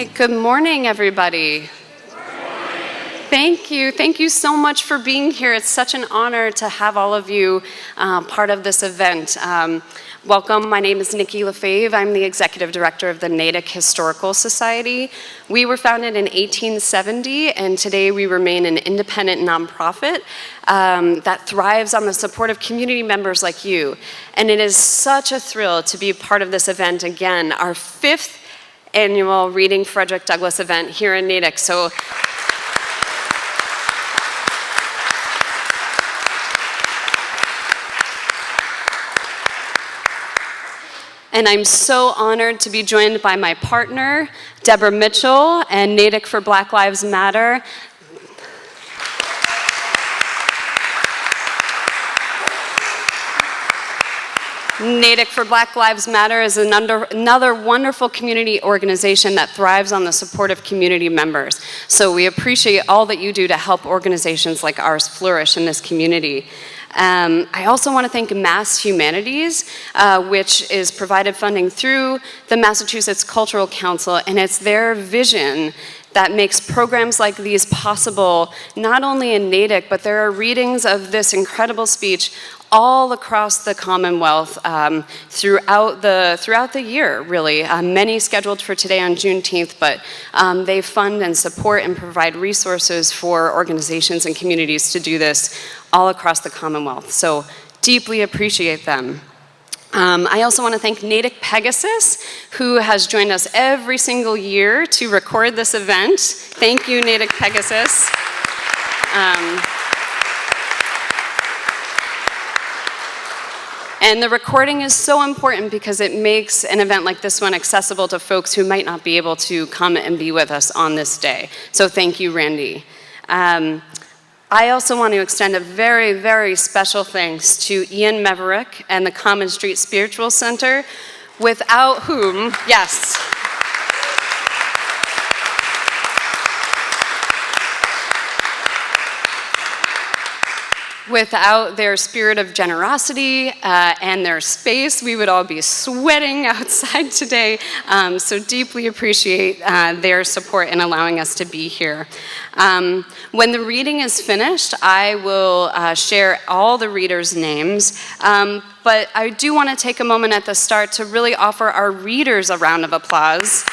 right, good morning, everybody. Thank you. Thank you so much for being here. It's such an honor to have all of you part of this event. Welcome. My name is Nikki Lefebvre. I'm the executive director of the Natick Historical Society. We were founded in 1870, and today we remain an independent nonprofit that thrives on the support of community members like you. And it is such a thrill to be part of this event again, our 5th annual Reading Frederick Douglass event here in Natick. So. And I'm so honored to be joined by my partner, Deborah Mitchell, and Natick for Black Lives Matter. Natick for Black Lives Matter is another wonderful community organization that thrives on the support of community members. So we appreciate all that you do to help organizations like ours flourish in this community. I also want to thank Mass Humanities, which is provided funding through the Massachusetts Cultural Council, and it's their vision that makes programs like these possible, not only in Natick, but there are readings of this incredible speech all across the Commonwealth throughout the year, really. Many scheduled for today on Juneteenth, but they fund and support and provide resources for organizations and communities to do this all across the Commonwealth. So deeply appreciate them. I also want to thank Natick Pegasus, who has joined us every single year to record this event. Thank you, Natick Pegasus. And the recording is so important because it makes an event like this one accessible to folks who might not be able to come and be with us on this day. So thank you, Randy. I also want to extend a very, very special thanks to Ian Meverick and the Common Street Spiritual Center, without whom, yes. Without their spirit of generosity and their space, we would all be sweating outside today. So deeply appreciate their support in allowing us to be here. When the reading is finished, I will share all the readers' names. But I do want to take a moment at the start to really offer our readers a round of applause.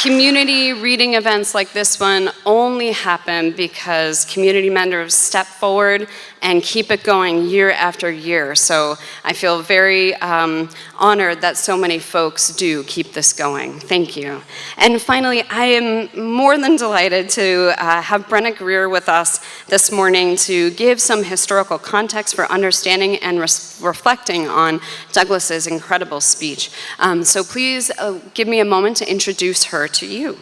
Community reading events like this one only happen because community members step forward and keep it going year after year. So I feel very honored that so many folks do keep this going. Thank you. And finally, I am more than delighted to have Brenna Greer with us this morning to give some historical context for understanding and reflecting on Douglass's incredible speech. So please give me a moment to introduce her to you.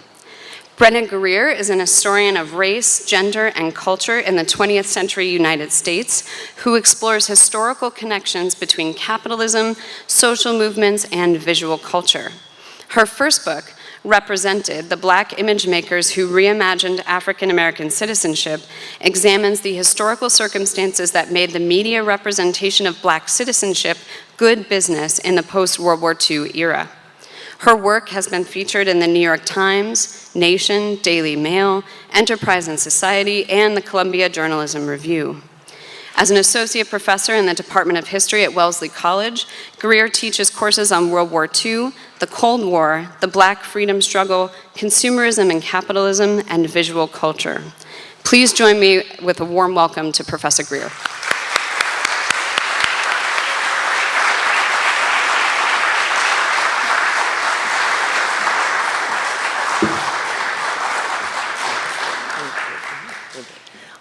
Brenna Greer is an historian of race, gender, and culture in the 20th century United States who explores historical connections between capitalism, social movements, and visual culture. Her first book, Represented, The Black Image Makers Who Reimagined African American Citizenship, examines the historical circumstances that made the media representation of Black citizenship good business in the post-World War II era. Her work has been featured in the New York Times, Nation, Daily Mail, Enterprise and Society, and the Columbia Journalism Review. As an associate professor in the Department of History at Wellesley College, Greer teaches courses on World War II, the Cold War, the Black freedom struggle, consumerism and capitalism, and visual culture. Please join me with a warm welcome to Professor Greer.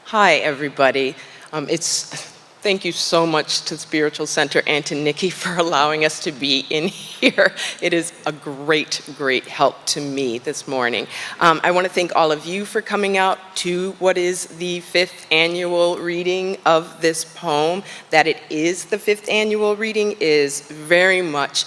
Hi, everybody. Thank you so much to the Spiritual Center and to Nikki for allowing us to be in here. It is a great, great help to me this morning. I want to thank all of you for coming out to what is the 5th annual reading of this poem. That it is the 5th annual reading is very much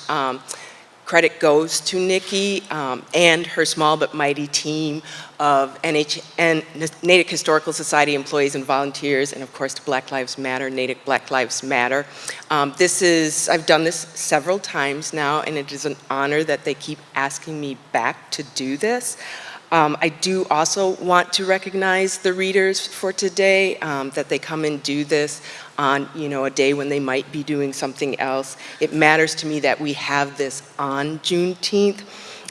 Credit goes to Nikki and her small but mighty team of Natick Historical Society employees and volunteers, and of course to Black Lives Matter, Natick Black Lives Matter. I've done this several times now, and it is an honor that they keep asking me back to do this. I do also want to recognize the readers for today, that they come and do this on a day when they might be doing something else. It matters to me that we have this on Juneteenth,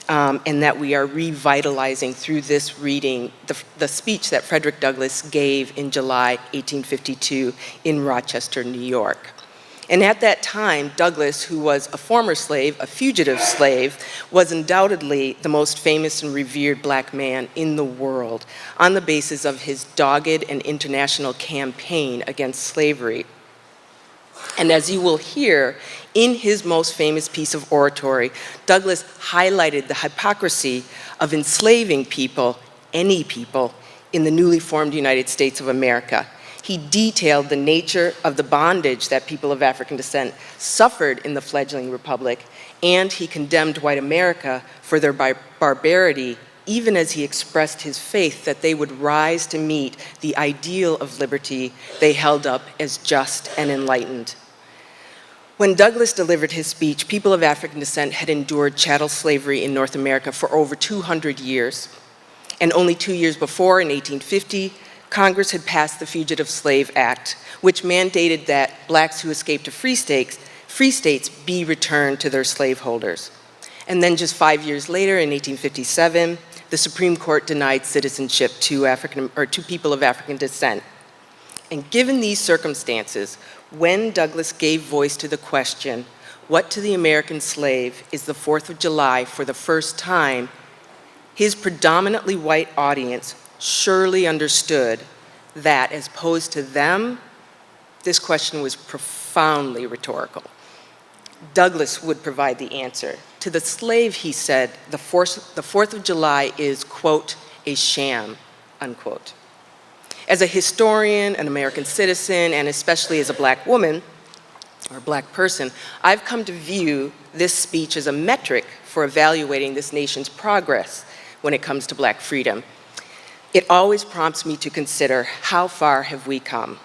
and that we are revitalizing through this reading the speech that Frederick Douglass gave in July 1852 in Rochester, New York. And at that time, Douglass, who was a former slave, a fugitive slave, was undoubtedly the most famous and revered Black man in the world on the basis of his dogged and international campaign against slavery. And as you will hear, in his most famous piece of oratory, Douglass highlighted the hypocrisy of enslaving people, any people, in the newly formed United States of America. He detailed the nature of the bondage that people of African descent suffered in the fledgling republic, and he condemned white America for their barbarity, even as he expressed his faith that they would rise to meet the ideal of liberty they held up as just and enlightened. When Douglass delivered his speech, people of African descent had endured chattel slavery in North America for over 200 years. And only 2 years before, in 1850, Congress had passed the Fugitive Slave Act, which mandated that Blacks who escaped to free states be returned to their slaveholders. And then just 5 years later, in 1857, the Supreme Court denied citizenship to people of African descent. And given these circumstances, when Douglass gave voice to the question, what to the American slave is the 4th of July for the first time, his predominantly white audience surely understood that, as posed to them, this question was profoundly rhetorical. Douglass would provide the answer. To the slave, he said, the 4th of July is, quote, a sham, unquote. As a historian, an American citizen, and especially as a Black woman, or Black person, I've come to view this speech as a metric for evaluating this nation's progress when it comes to Black freedom. It always prompts me to consider, how far have we come?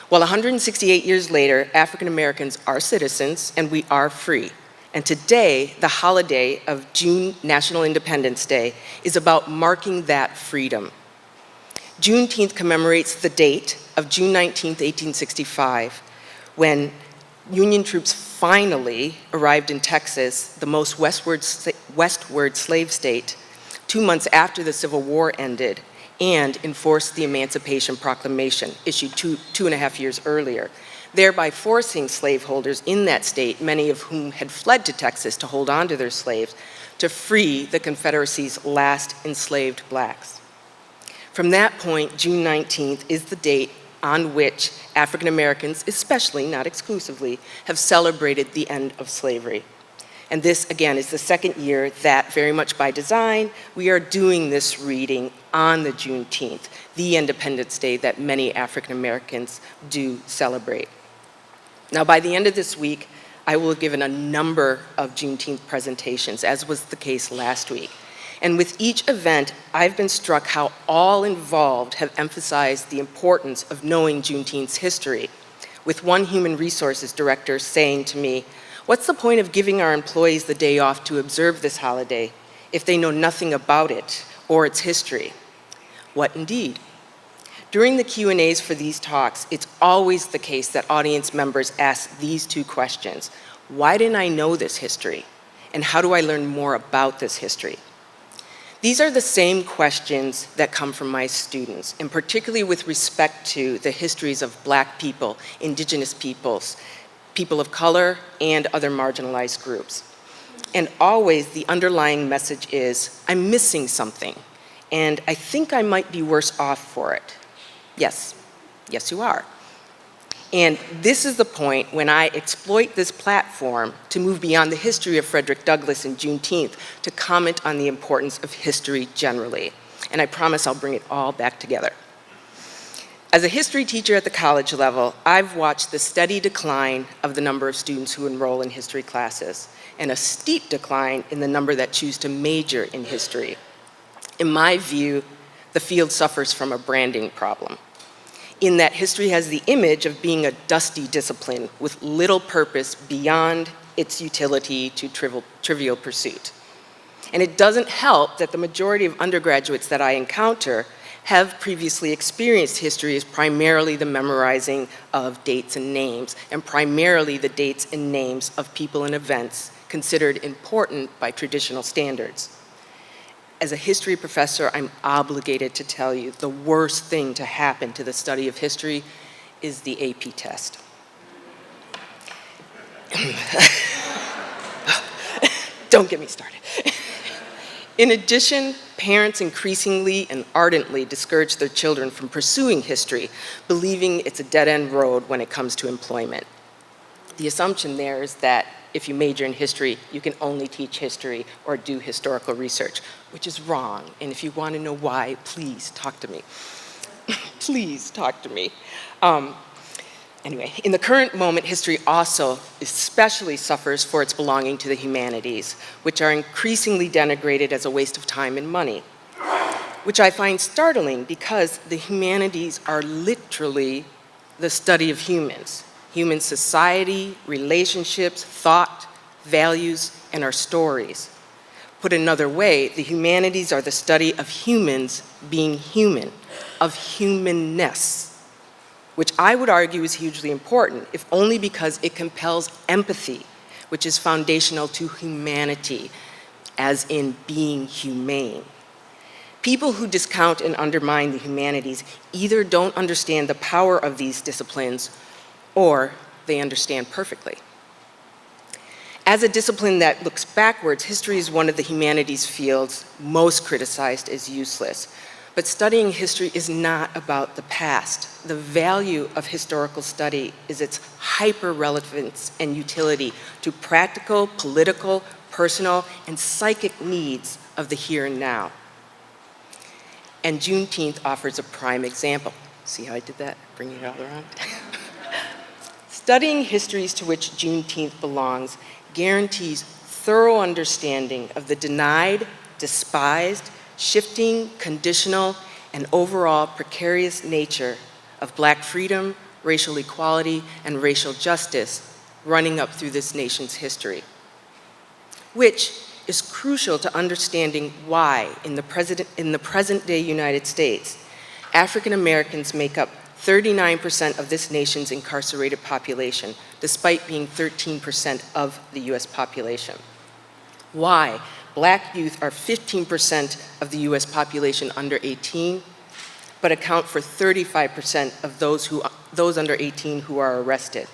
Well, 168 years later, African Americans are citizens and we are free. And today, the holiday of June National Independence Day is about marking that freedom. Juneteenth commemorates the date of June 19, 1865, when Union troops finally arrived in Texas, the most westward slave state, 2 months after the Civil War ended, and enforced the Emancipation Proclamation, issued two and a half years earlier, thereby forcing slaveholders in that state, many of whom had fled to Texas to hold on to their slaves, to free the Confederacy's last enslaved Blacks. From that point, June 19th is the date on which African Americans, especially, not exclusively, have celebrated the end of slavery. And this, again, is the second year that, very much by design, we are doing this reading on the Juneteenth, the Independence Day that many African Americans do celebrate. Now, by the end of this week, I will have given a number of Juneteenth presentations, as was the case last week. And with each event, I've been struck how all involved have emphasized the importance of knowing Juneteenth's history, with one human resources director saying to me, "What's the point of giving our employees the day off to observe this holiday if they know nothing about it or its history?" What indeed? During the Q&As for these talks, it's always the case that audience members ask these two questions. Why didn't I know this history? And how do I learn more about this history? These are the same questions that come from my students, and particularly with respect to the histories of Black people, Indigenous peoples, people of color, and other marginalized groups. And always the underlying message is, I'm missing something, and I think I might be worse off for it. Yes, yes you are. And this is the point when I exploit this platform to move beyond the history of Frederick Douglass and Juneteenth to comment on the importance of history generally. And I promise I'll bring it all back together. As a history teacher at the college level, I've watched the steady decline of the number of students who enroll in history classes. and a steep decline in the number that choose to major in history. In my view, the field suffers from a branding problem, in that history has the image of being a dusty discipline with little purpose beyond its utility to trivial pursuit. And it doesn't help that the majority of undergraduates that I encounter have previously experienced history as primarily the memorizing of dates and names, and primarily the dates and names of people and events considered important by traditional standards. As a history professor, I'm obligated to tell you the worst thing to happen to the study of history is the AP test. Don't get me started. In addition, parents increasingly and ardently discourage their children from pursuing history, believing it's a dead-end road when it comes to employment. The assumption there is that if you major in history, you can only teach history or do historical research, which is wrong. And if you want to know why, please talk to me. Please talk to me. Anyway, in the current moment, history also especially suffers for its belonging to the humanities, which are increasingly denigrated as a waste of time and money, which I find startling because the humanities are literally the study of humans, human society, relationships, thought, values, and our stories. Put another way, the humanities are the study of humans being human, of humanness, which I would argue is hugely important, if only because it compels empathy, which is foundational to humanity, as in being humane. People who discount and undermine the humanities either don't understand the power of these disciplines, or they understand perfectly. As a discipline that looks backwards, history is one of the humanities fields most criticized as useless. But studying history is not about the past. The value of historical study is its hyper-relevance and utility to practical, political, personal, and psychic needs of the here and now. And Juneteenth offers a prime example. See how I did that, bringing it all around? Studying histories to which Juneteenth belongs guarantees thorough understanding of the denied, despised, shifting, conditional, and overall precarious nature of Black freedom, racial equality, and racial justice running up through this nation's history, which is crucial to understanding why, in the present-day United States, African Americans make up 39% of this nation's incarcerated population, despite being 13% of the US population. Why Black youth are 15% of the US population under 18, but account for 35% of those under 18 who are arrested.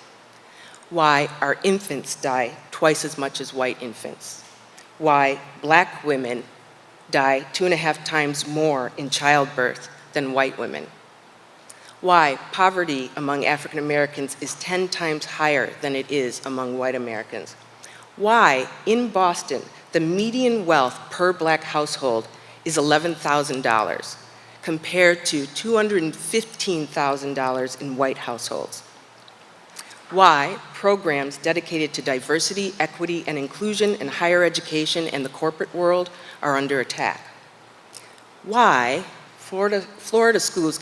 Why our infants die twice as much as white infants. Why Black women die 2.5 times more in childbirth than white women. Why poverty among African Americans is 10 times higher than it is among white Americans. Why, in Boston, the median wealth per Black household is $11,000, compared to $215,000 in white households. Why programs dedicated to diversity, equity, and inclusion in higher education and the corporate world are under attack. Why Florida schools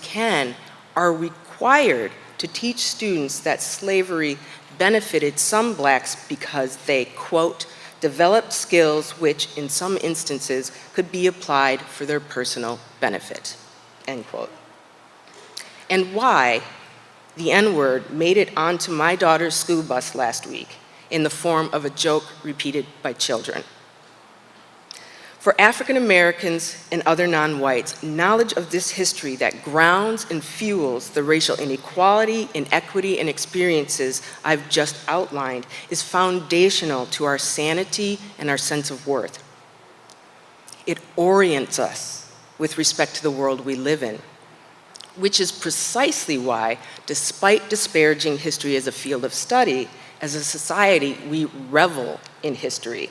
are required to teach students that slavery benefited some Blacks because they, quote, developed skills which, in some instances, could be applied for their personal benefit, end quote. And why the N-word made it onto my daughter's school bus last week in the form of a joke repeated by children. For African Americans and other non-whites, knowledge of this history that grounds and fuels the racial inequality, inequity, and experiences I've just outlined is foundational to our sanity and our sense of worth. It orients us with respect to the world we live in, which is precisely why, despite disparaging history as a field of study, as a society, we revel in history,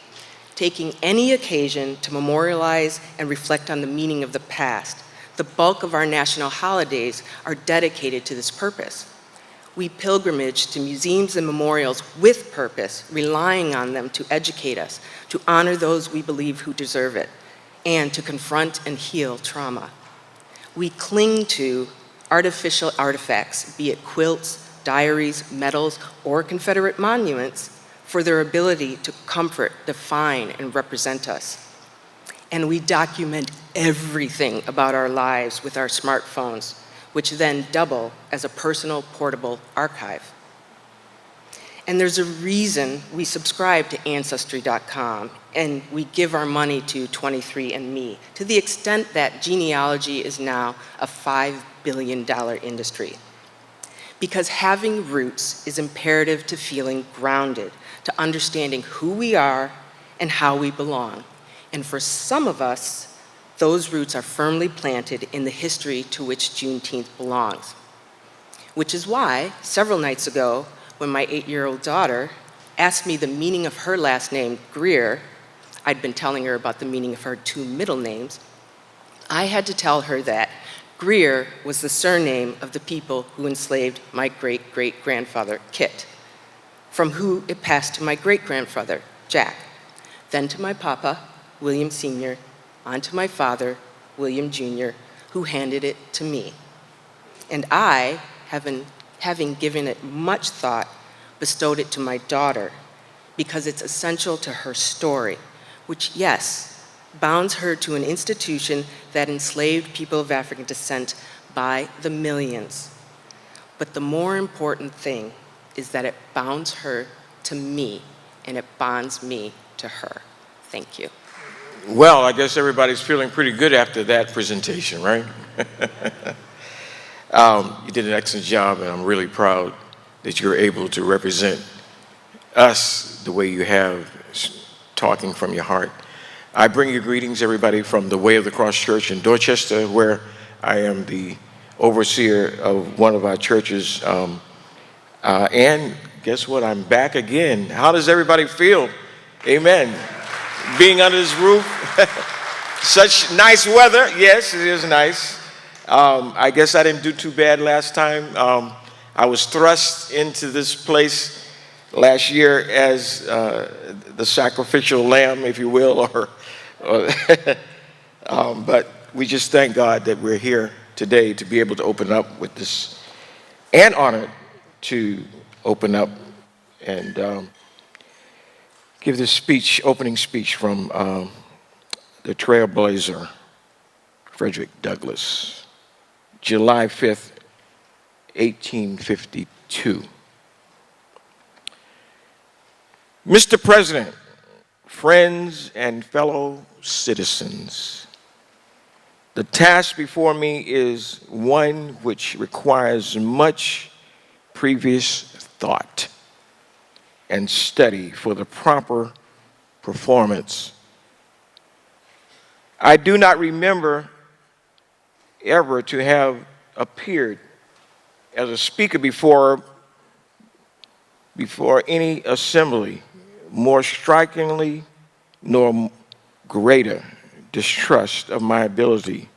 taking any occasion to memorialize and reflect on the meaning of the past. The bulk of our national holidays are dedicated to this purpose. We pilgrimage to museums and memorials with purpose, relying on them to educate us, to honor those we believe who deserve it, and to confront and heal trauma. We cling to artificial artifacts, be it quilts, diaries, medals, or Confederate monuments, for their ability to comfort, define, and represent us. And we document everything about our lives with our smartphones, which then double as a personal portable archive. And there's a reason we subscribe to Ancestry.com and we give our money to 23andMe, to the extent that genealogy is now a $5 billion industry. Because having roots is imperative to feeling grounded, to understanding who we are and how we belong. And for some of us, those roots are firmly planted in the history to which Juneteenth belongs. Which is why, several nights ago, when my 8-year-old daughter asked me the meaning of her last name, Greer, I'd been telling her about the meaning of her 2 middle names, I had to tell her that Greer was the surname of the people who enslaved my great-great-grandfather, Kit, from who it passed to my great-grandfather, Jack, then to my papa, William Sr., on to my father, William Jr., who handed it to me. And I, having given it much thought, bestowed it to my daughter because it's essential to her story, which, yes, bounds her to an institution that enslaved people of African descent by the millions. But the more important thing is that it bounds her to me, and it bonds me to her. Thank you. Well, I guess everybody's feeling pretty good after that presentation, right? You did an excellent job, and I'm really proud that you're able to represent us the way you have, talking from your heart. I bring you greetings, everybody, from the Way of the Cross Church in Dorchester, where I am the overseer of one of our churches. And guess what? I'm back again. How does everybody feel? Amen. Being under this roof, such nice weather. Yes, it is nice. I guess I didn't do too bad last time. I was thrust into this place last year as the sacrificial lamb, if you will, but we just thank God that we're here today to be able to open up with this, and honored to open up and give this speech, opening speech from the trailblazer, Frederick Douglass, July 5th, 1852. Mr. President, friends and fellow citizens, the task before me is one which requires much previous thought and study for the proper performance. I do not remember ever to have appeared as a speaker before any assembly more strikingly nor greater distrust of my ability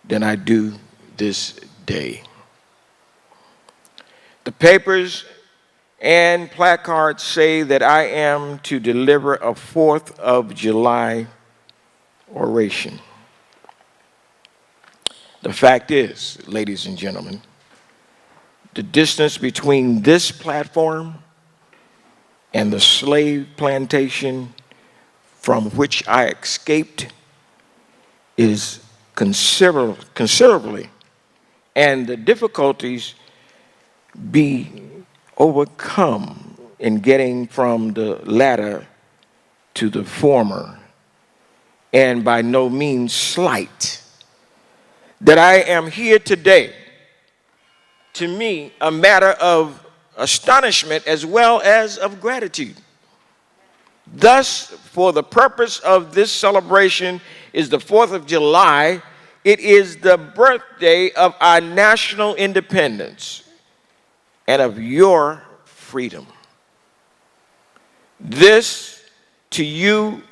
than I do this day. The papers and placards say that I am to deliver a 4th of July oration. The fact is, ladies and gentlemen, the distance between this platform and the slave plantation from which I escaped is considerably, and the difficulties be overcome in getting from the latter to the former, and by no means slight. That I am here today, to me, a matter of astonishment as well as of gratitude. Thus, for the purpose of this celebration is the 4th of July. It is the birthday of our national independence and of your freedom. This, to you,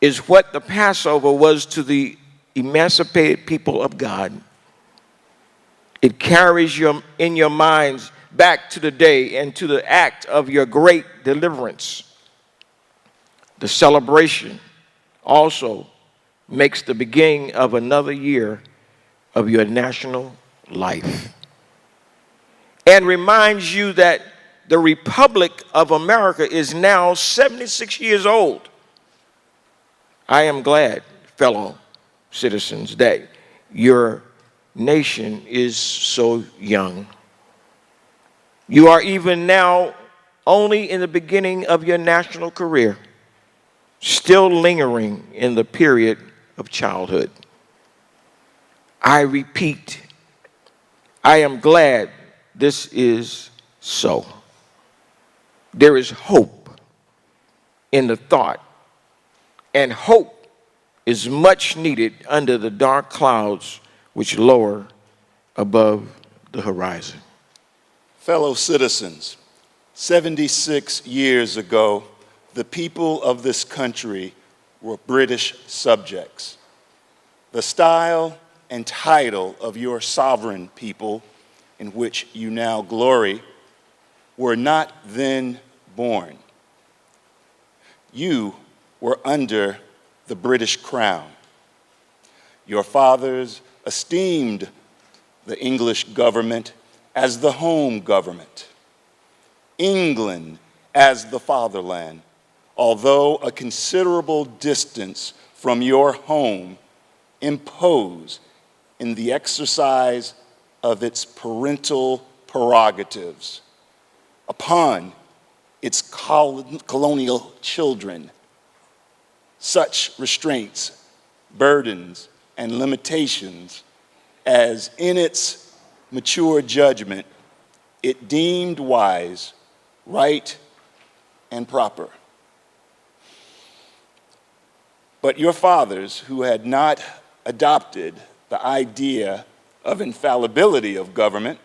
is what the Passover was to the emancipated people of God. It carries in your minds back to the day and to the act of your great deliverance. The celebration also makes the beginning of another year of your national life and reminds you that the Republic of America is now 76 years old. I am glad, fellow citizens, that your nation is so young. You are even now only in the beginning of your national career, still lingering in the period of childhood. I repeat, I am glad this is so. There is hope in the thought, and hope is much needed under the dark clouds which lower above the horizon. Fellow citizens, 76 years ago, the people of this country were British subjects. The style and title of your sovereign people, in which you now glory, were not then born. You were under the British crown. Your fathers esteemed the English government as the home government, England as the fatherland, although a considerable distance from your home, imposed in the exercise of its parental prerogatives upon its colonial children such restraints, burdens, and limitations as in its mature judgment it deemed wise, right, and proper. But your fathers, who had not adopted the idea of infallibility of government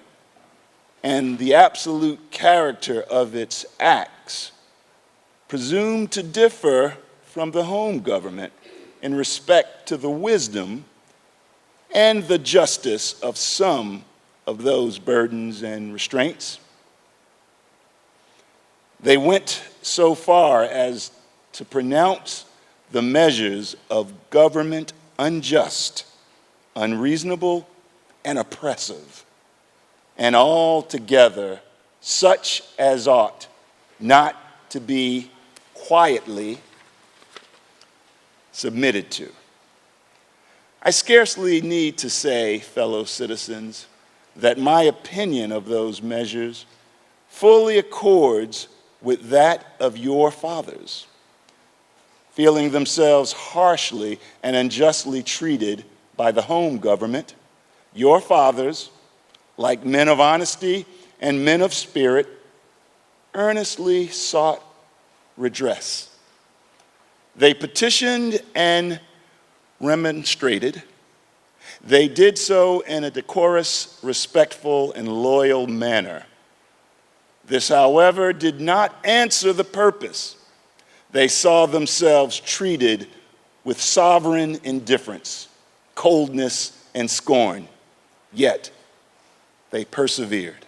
and the absolute character of its acts, presumed to differ from the home government in respect to the wisdom and the justice of some of those burdens and restraints. They went so far as to pronounce the measures of government unjust, unreasonable, and oppressive, and altogether such as ought not to be quietly submitted to. I scarcely need to say, fellow citizens, that my opinion of those measures fully accords with that of your fathers, feeling themselves harshly and unjustly treated by the home government. Your fathers, like men of honesty and men of spirit, earnestly sought redress. They petitioned and remonstrated. They did so in a decorous, respectful, and loyal manner. This, however, did not answer the purpose. They saw themselves treated with sovereign indifference, coldness, and scorn, yet they persevered.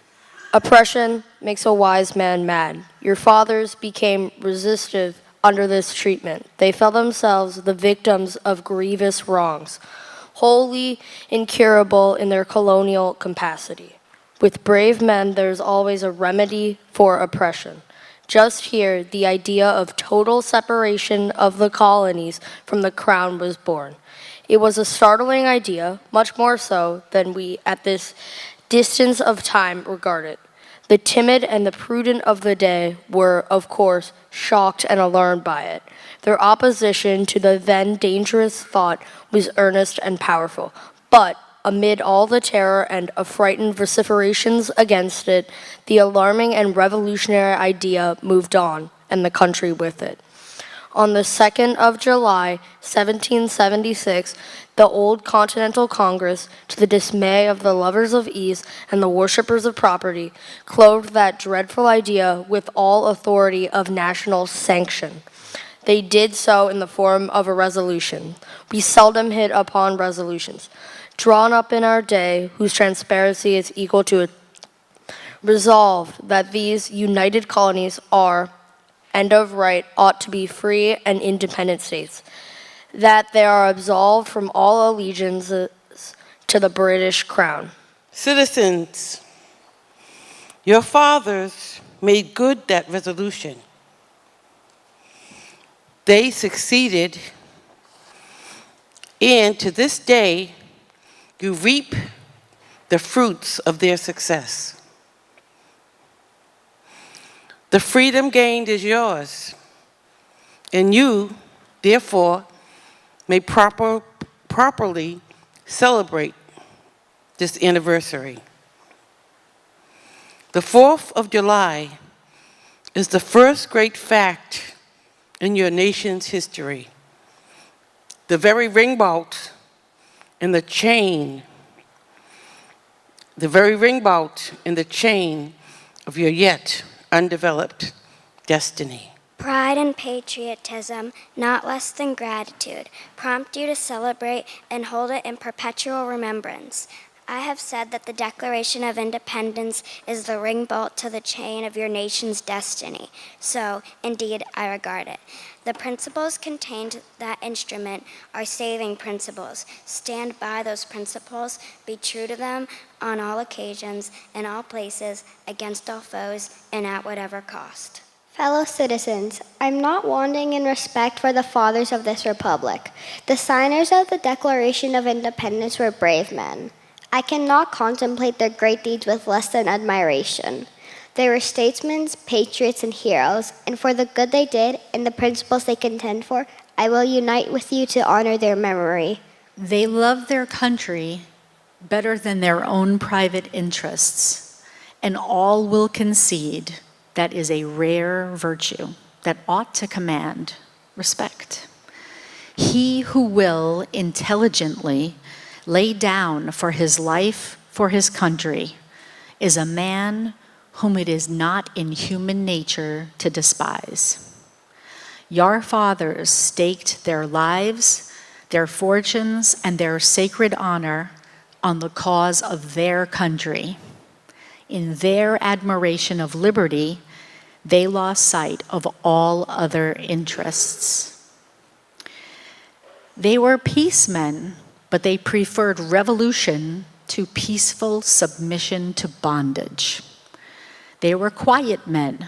Oppression makes a wise man mad. Your fathers became resistive under this treatment. They felt themselves the victims of grievous wrongs, wholly incurable in their colonial capacity. With brave men, there's always a remedy for oppression. Just here, the idea of total separation of the colonies from the crown was born. It was a startling idea, much more so than we, at this distance of time, regard it. The timid and the prudent of the day were, of course, shocked and alarmed by it. Their opposition to the then dangerous thought was earnest and powerful. But amid all the terror and affrighted vociferations against it, the alarming and revolutionary idea moved on, and the country with it. On the 2nd of July, 1776, the old Continental Congress, to the dismay of the lovers of ease and the worshippers of property, clothed that dreadful idea with all authority of national sanction. They did so in the form of a resolution. We seldom hit upon resolutions drawn up in our day whose transparency is equal to a resolved that these united colonies are, and of right, ought to be free and independent states, that they are absolved from all allegiances to the British Crown. Citizens, your fathers made good that resolution. They succeeded, and to this day, you reap the fruits of their success. The freedom gained is yours, and you, therefore, may properly celebrate this anniversary. The 4th of July is the first great fact in your nation's history. The very ring bolt in the chain, of your yet undeveloped destiny. Pride and patriotism, not less than gratitude, prompt you to celebrate and hold it in perpetual remembrance. I have said that the Declaration of Independence is the ring bolt to the chain of your nation's destiny. So, indeed, I regard it. The principles contained in that instrument are saving principles. Stand by those principles, be true to them on all occasions, in all places, against all foes, and at whatever cost. Fellow citizens, I'm not wanting in respect for the fathers of this republic. The signers of the Declaration of Independence were brave men. I cannot contemplate their great deeds with less than admiration. They were statesmen, patriots, and heroes, and for the good they did and the principles they contend for, I will unite with you to honor their memory. They love their country better than their own private interests, and all will concede that is a rare virtue that ought to command respect. He who will intelligently lay down for his life for his country is a man whom it is not in human nature to despise. Your fathers staked their lives, their fortunes, and their sacred honor on the cause of their country. In their admiration of liberty, they lost sight of all other interests. They were peacemen, but they preferred revolution to peaceful submission to bondage. They were quiet men,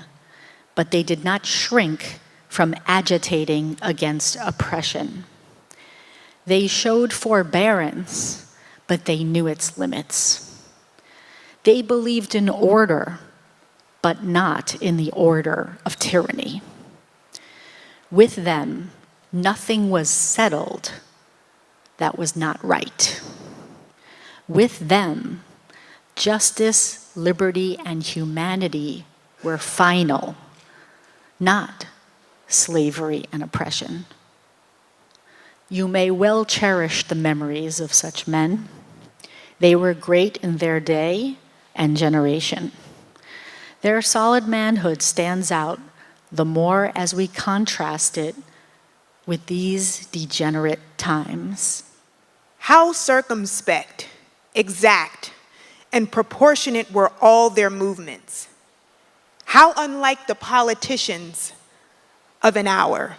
but they did not shrink from agitating against oppression. They showed forbearance, but they knew its limits. They believed in order, but not in the order of tyranny. With them, nothing was settled that was not right. With them, justice, liberty, and humanity were final, not slavery and oppression. You may well cherish the memories of such men. They were great in their day and generation. Their solid manhood stands out the more as we contrast it with these degenerate times. How circumspect, exact, and proportionate were all their movements. How unlike the politicians of an hour.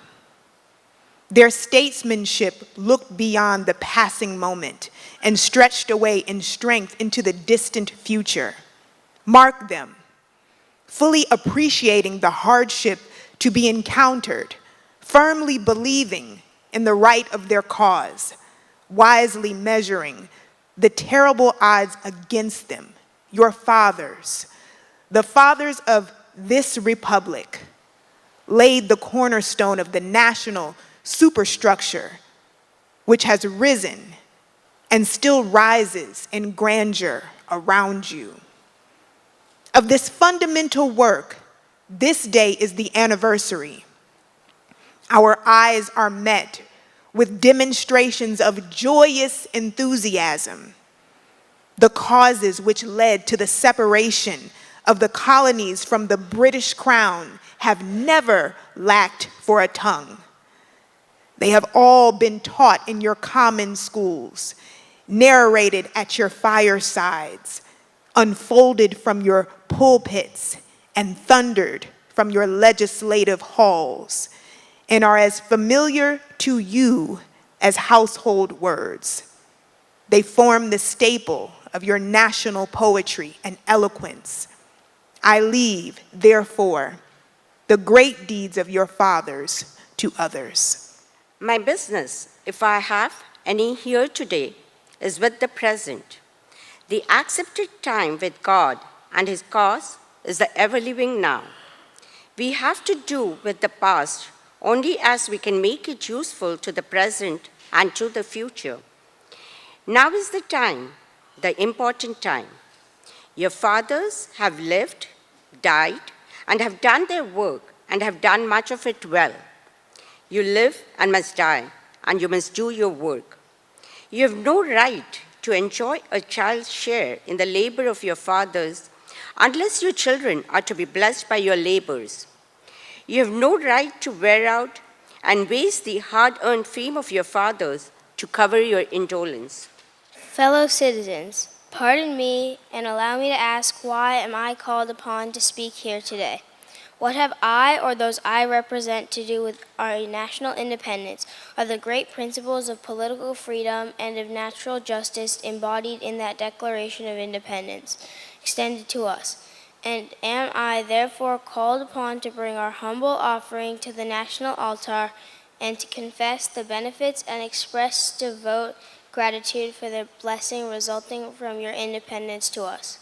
Their statesmanship looked beyond the passing moment and stretched away in strength into the distant future. Mark them, fully appreciating the hardship to be encountered, firmly believing in the right of their cause, wisely measuring the terrible odds against them. Your fathers, the fathers of this republic, laid the cornerstone of the national superstructure which has risen and still rises in grandeur around you. Of this fundamental work, this day is the anniversary. Our eyes are met with demonstrations of joyous enthusiasm. The causes which led to the separation of the colonies from the British Crown have never lacked for a tongue. They have all been taught in your common schools, narrated at your firesides, unfolded from your pulpits and thundered from your legislative halls, and are as familiar to you as household words. They form the staple of your national poetry and eloquence. I leave, therefore, the great deeds of your fathers to others. My business, if I have any here today, is with the present. The accepted time with God and His cause is the ever-living now. We have to do with the past only as we can make it useful to the present and to the future. Now is the time, the important time. Your fathers have lived, died, and have done their work and have done much of it well. You live and must die, and you must do your work. You have no right to enjoy a child's share in the labor of your fathers unless your children are to be blessed by your labors. You have no right to wear out and waste the hard-earned fame of your fathers to cover your indolence. Fellow citizens, pardon me and allow me to ask, why am I called upon to speak here today? What have I or those I represent to do with our national independence or the great principles of political freedom and of natural justice embodied in that Declaration of Independence extended to us? And am I therefore called upon to bring our humble offering to the national altar and to confess the benefits and express devout gratitude for the blessing resulting from your independence to us?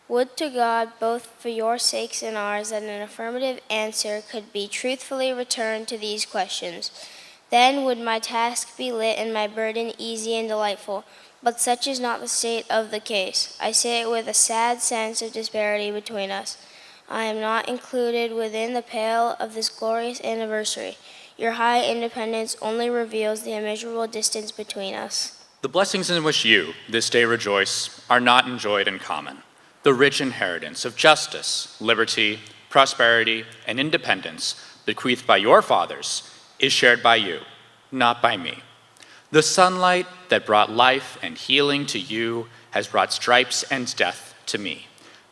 Would to God, both for your sakes and ours, that an affirmative answer could be truthfully returned to these questions. Then would my task be lit and my burden easy and delightful. But such is not the state of the case. I say it with a sad sense of disparity between us. I am not included within the pale of this glorious anniversary. Your high independence only reveals the immeasurable distance between us. The blessings in which you, this day, rejoice are not enjoyed in common. The rich inheritance of justice, liberty, prosperity, and independence bequeathed by your fathers is shared by you, not by me. The sunlight that brought life and healing to you has brought stripes and death to me.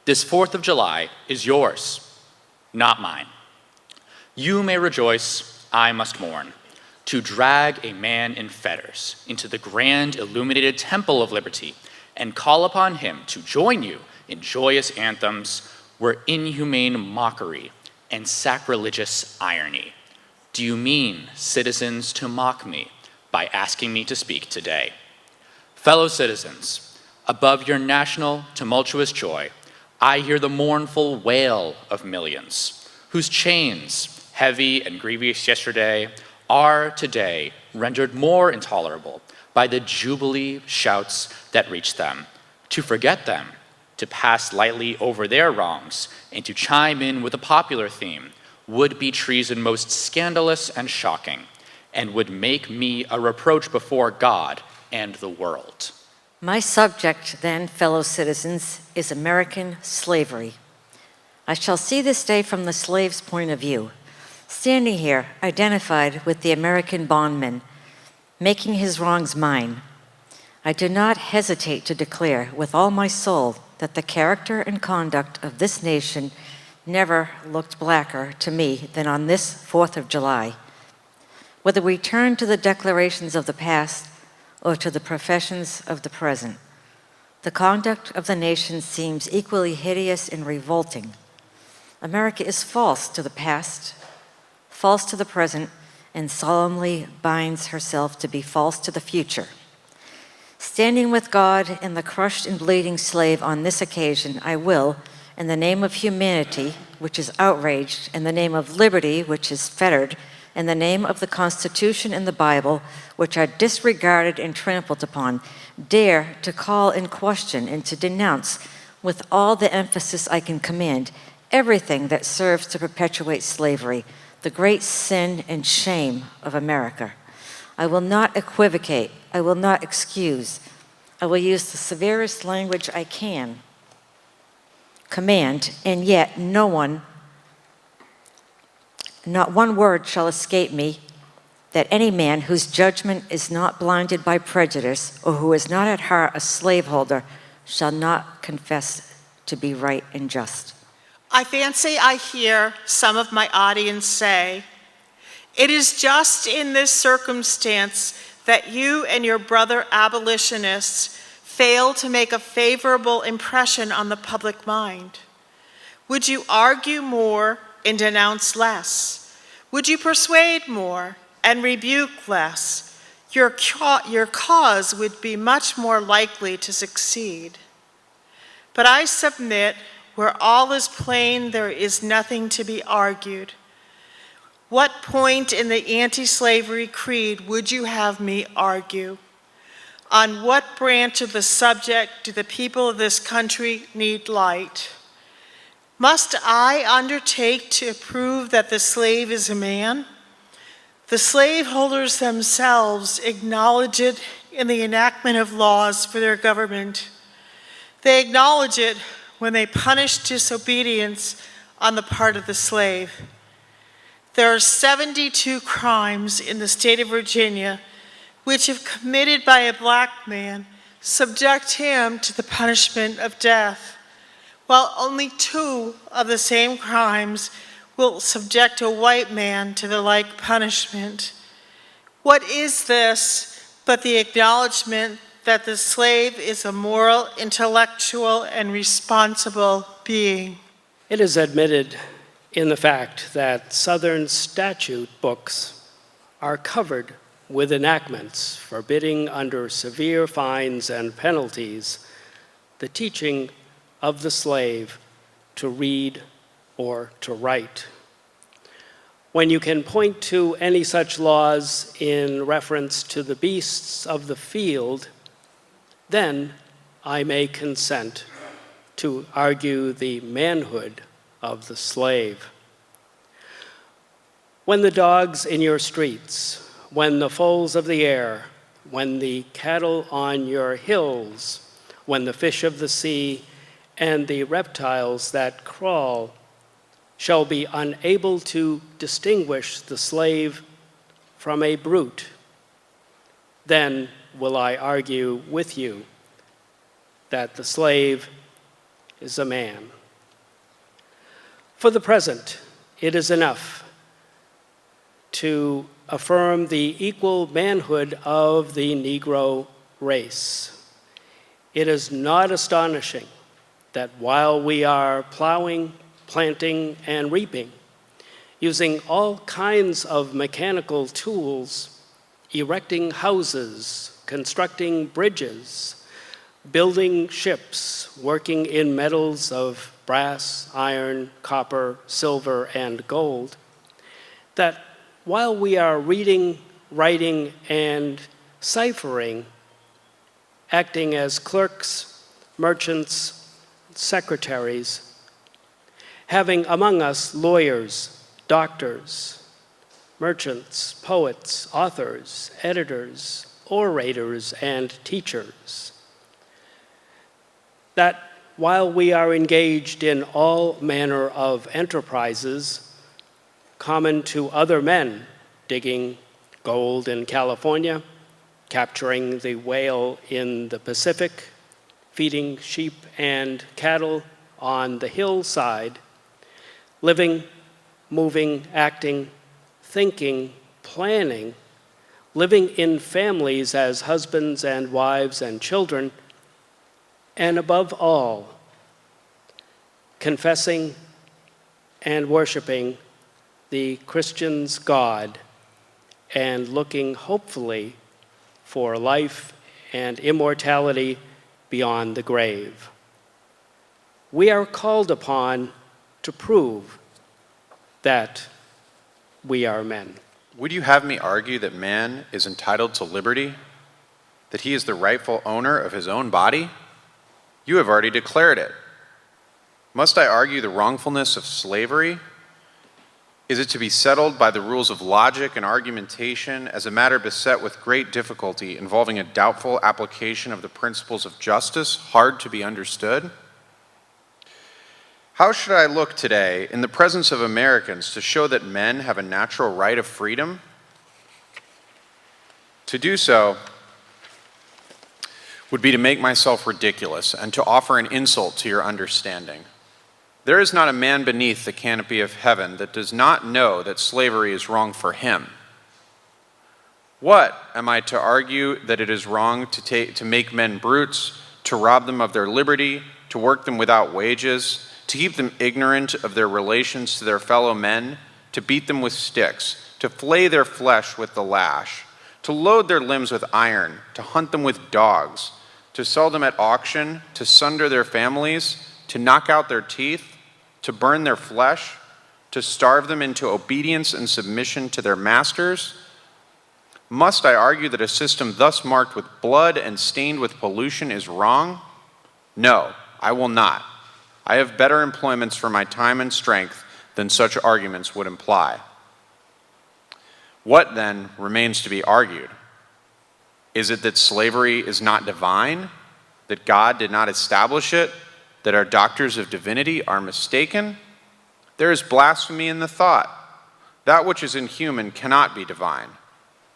This 4th of July is yours, not mine. You may rejoice, I must mourn. To drag a man in fetters into the grand illuminated temple of liberty and call upon him to join you in joyous anthems were inhumane mockery and sacrilegious irony. Do you mean, citizens, to mock me by asking me to speak today? Fellow citizens, above your national tumultuous joy, I hear the mournful wail of millions, whose chains, heavy and grievous yesterday, are today rendered more intolerable by the jubilee shouts that reach them. To forget them, to pass lightly over their wrongs, and to chime in with a popular theme would be treason most scandalous and shocking, and would make me a reproach before God and the world. My subject, then, fellow citizens, is American slavery. I shall see this day from the slave's point of view, standing here identified with the American bondman, making his wrongs mine. I do not hesitate to declare with all my soul that the character and conduct of this nation never looked blacker to me than on this 4th of July. Whether we turn to the declarations of the past or to the professions of the present, the conduct of the nation seems equally hideous and revolting. America is false to the past, false to the present, and solemnly binds herself to be false to the future. Standing with God and the crushed and bleeding slave on this occasion, I will, in the name of humanity, which is outraged, in the name of liberty, which is fettered, in the name of the Constitution and the Bible, which are disregarded and trampled upon, dare to call in question and to denounce, with all the emphasis I can command, everything that serves to perpetuate slavery, the great sin and shame of America. I will not equivocate. I will not excuse. I will use the severest language I can command, and yet not one word shall escape me, that any man whose judgment is not blinded by prejudice or who is not at heart a slaveholder shall not confess to be right and just. I fancy I hear some of my audience say, it is just in this circumstance that you and your brother abolitionists fail to make a favorable impression on the public mind. Would you argue more and denounce less? Would you persuade more and rebuke less? Your cause would be much more likely to succeed. But I submit, where all is plain, there is nothing to be argued. What point in the anti-slavery creed would you have me argue? On what branch of the subject do the people of this country need light? Must I undertake to prove that the slave is a man? The slaveholders themselves acknowledge it in the enactment of laws for their government. They acknowledge it when they punish disobedience on the part of the slave. There are 72 crimes in the state of Virginia which, if committed by a black man, subject him to the punishment of death, while only 2 of the same crimes will subject a white man to the like punishment. What is this but the acknowledgement that the slave is a moral, intellectual, and responsible being? It is admitted in the fact that Southern statute books are covered with enactments forbidding under severe fines and penalties the teaching of the slave to read or to write. When you can point to any such laws in reference to the beasts of the field, then I may consent to argue the manhood of the slave. When the dogs in your streets, when the foals of the air, when the cattle on your hills, when the fish of the sea and the reptiles that crawl shall be unable to distinguish the slave from a brute, then will I argue with you that the slave is a man. For the present, it is enough to affirm the equal manhood of the Negro race. It is not astonishing that while we are plowing, planting, and reaping, using all kinds of mechanical tools, erecting houses, constructing bridges, building ships, working in metals of brass, iron, copper, silver, and gold, that while we are reading, writing, and ciphering, acting as clerks, merchants, secretaries, having among us lawyers, doctors, merchants, poets, authors, editors, orators, and teachers, that while we are engaged in all manner of enterprises common to other men, digging gold in California, capturing the whale in the Pacific, feeding sheep and cattle on the hillside, living, moving, acting, thinking, planning, living in families as husbands and wives and children, and above all, confessing and worshiping the Christian's God and looking hopefully for life and immortality beyond the grave. We are called upon to prove that we are men. Would you have me argue that man is entitled to liberty? That he is the rightful owner of his own body? You have already declared it. Must I argue the wrongfulness of slavery? Is it to be settled by the rules of logic and argumentation as a matter beset with great difficulty involving a doubtful application of the principles of justice, hard to be understood? How should I look today in the presence of Americans to show that men have a natural right of freedom? To do so would be to make myself ridiculous and to offer an insult to your understanding. There is not a man beneath the canopy of heaven that does not know that slavery is wrong for him. What am I to argue that it is wrong to make men brutes, to rob them of their liberty, to work them without wages, to keep them ignorant of their relations to their fellow men, to beat them with sticks, to flay their flesh with the lash, to load their limbs with iron, to hunt them with dogs, to sell them at auction, to sunder their families, to knock out their teeth, to burn their flesh, to starve them into obedience and submission to their masters? Must I argue that a system thus marked with blood and stained with pollution is wrong? No, I will not. I have better employments for my time and strength than such arguments would imply. What then remains to be argued? Is it that slavery is not divine, that God did not establish it, that our doctors of divinity are mistaken? There is blasphemy in the thought. That which is inhuman cannot be divine.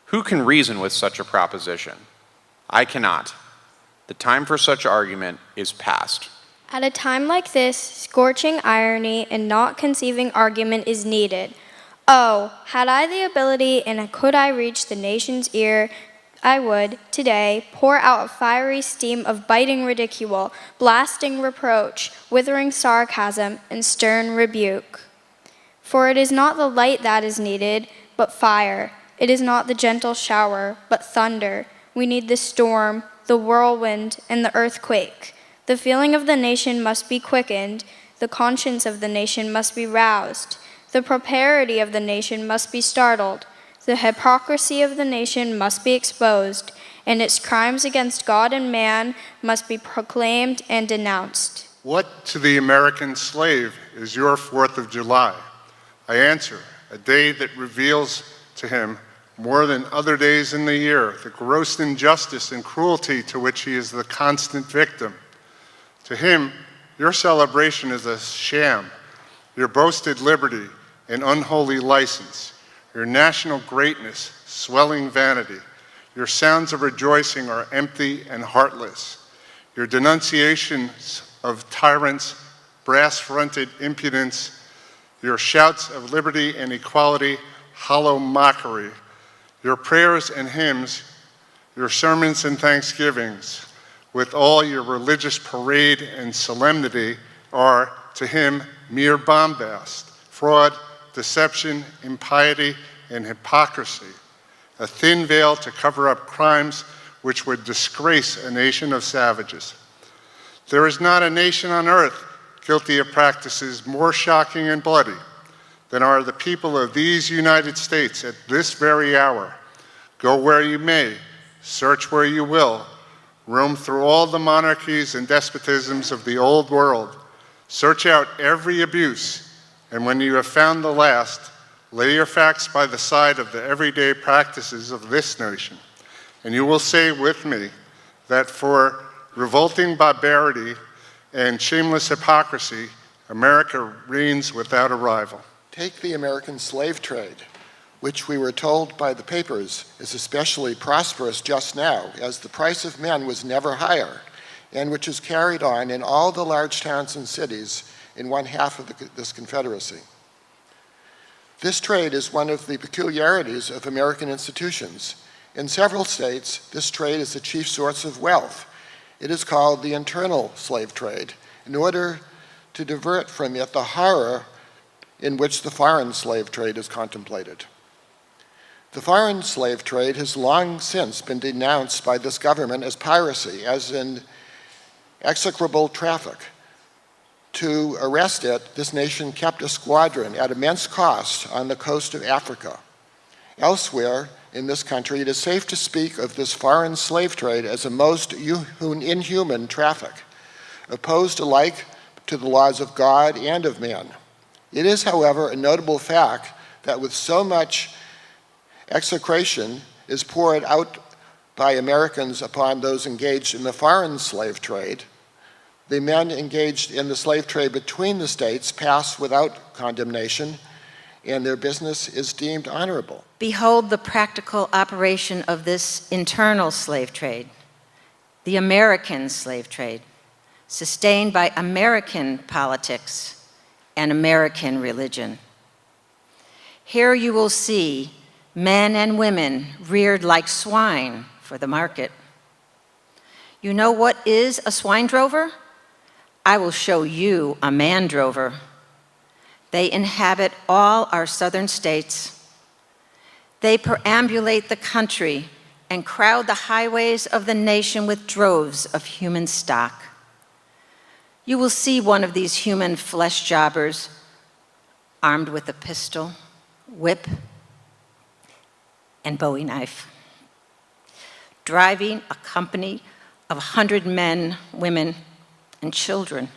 Who can reason with such a proposition? I cannot. The time for such argument is past. At a time like this, scorching irony and not conceiving argument is needed. Oh, had I the ability and could I reach the nation's ear, I would, today, pour out a fiery steam of biting ridicule, blasting reproach, withering sarcasm, and stern rebuke. For it is not the light that is needed, but fire. It is not the gentle shower, but thunder. We need the storm, the whirlwind, and the earthquake. The feeling of the nation must be quickened. The conscience of the nation must be roused. The propriety of the nation must be startled. The hypocrisy of the nation must be exposed, and its crimes against God and man must be proclaimed and denounced. What to the American slave is your 4th of July? I answer, a day that reveals to him more than other days in the year the gross injustice and cruelty to which he is the constant victim. To him, your celebration is a sham, your boasted liberty an unholy license, your national greatness swelling vanity. Your sounds of rejoicing are empty and heartless. Your denunciations of tyrants, brass-fronted impudence, your shouts of liberty and equality, hollow mockery. Your prayers and hymns, your sermons and thanksgivings, with all your religious parade and solemnity, are, to him, mere bombast, fraud, deception, impiety, and hypocrisy, a thin veil to cover up crimes which would disgrace a nation of savages. There is not a nation on earth guilty of practices more shocking and bloody than are the people of these United States at this very hour. Go where you may, search where you will, roam through all the monarchies and despotisms of the old world, search out every abuse, and when you have found the last, lay your facts by the side of the everyday practices of this nation, and you will say with me that for revolting barbarity and shameless hypocrisy, America reigns without a rival. Take the American slave trade, which we were told by the papers is especially prosperous just now, as the price of men was never higher, and which is carried on in all the large towns and cities in one half of this Confederacy. This trade is one of the peculiarities of American institutions. In several states, this trade is the chief source of wealth. It is called the internal slave trade, in order to divert from it the horror in which the foreign slave trade is contemplated. The foreign slave trade has long since been denounced by this government as piracy, as in execrable traffic. To arrest it, this nation kept a squadron at immense cost on the coast of Africa. Elsewhere in this country, it is safe to speak of this foreign slave trade as a most inhuman traffic, opposed alike to the laws of God and of man. It is, however, a notable fact that with so much execration is poured out by Americans upon those engaged in the foreign slave trade, the men engaged in the slave trade between the states pass without condemnation, and their business is deemed honorable. Behold the practical operation of this internal slave trade. the American slave trade, sustained by American politics and American religion. Here you will see men and women reared like swine for the market. You know what is a swine drover? I will show you a man drover. They inhabit all our southern states. They perambulate the country and crowd the highways of the nation with droves of human stock. You will see one of these human flesh jobbers armed with a pistol, whip, and Bowie knife, driving a company of 100 men, women, and children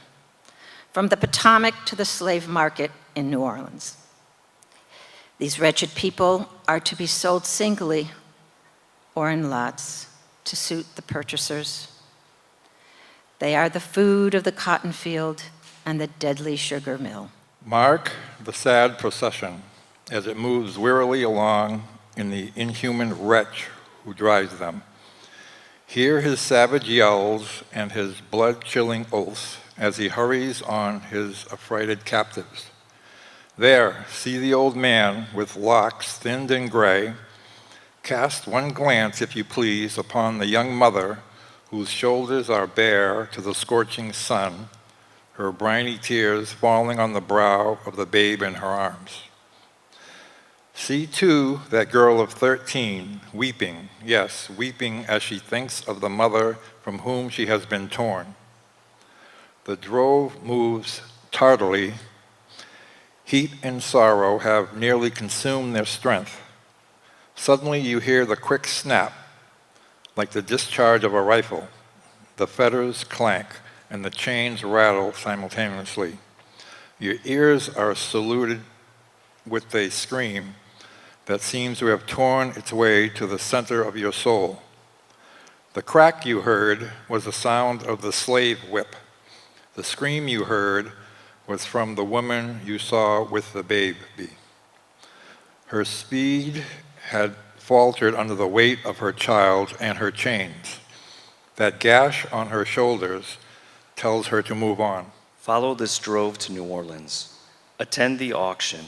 from the Potomac to the slave market in New Orleans. These wretched people are to be sold singly or in lots to suit the purchasers. They are the food of the cotton field and the deadly sugar mill. Mark the sad procession as it moves wearily along in the inhuman wretch who drives them. Hear his savage yells and his blood-chilling oaths as he hurries on his affrighted captives. There, see the old man with locks thinned and gray. Cast one glance, if you please, upon the young mother whose shoulders are bare to the scorching sun, her briny tears falling on the brow of the babe in her arms. See, too, that girl of 13, weeping, yes, weeping as she thinks of the mother from whom she has been torn. The drove moves tardily. Heat and sorrow have nearly consumed their strength. Suddenly you hear the quick snap, like the discharge of a rifle. The fetters clank and the chains rattle simultaneously. Your ears are saluted with a scream that seems to have torn its way to the center of your soul. The crack you heard was the sound of the slave whip. The scream you heard was from the woman you saw with the baby. Her speed had faltered under the weight of her child and her chains. That gash on her shoulders tells her to move on. Follow this drove to New Orleans. Attend the auction.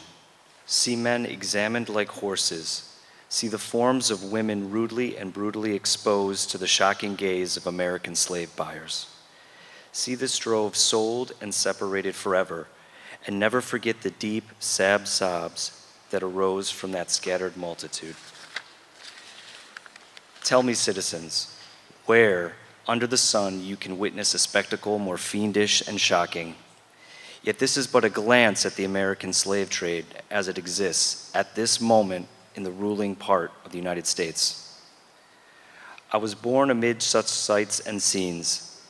See men examined like horses. See the forms of women rudely and brutally exposed to the shocking gaze of American slave buyers. See this drove sold and separated forever, and never forget the deep, sad sobs that arose from that scattered multitude. Tell me, citizens, where, under the sun, you can witness a spectacle more fiendish and shocking. Yet this is but a glance at the American slave trade as it exists at this moment in the ruling part of the United States. I was born amid such sights and scenes.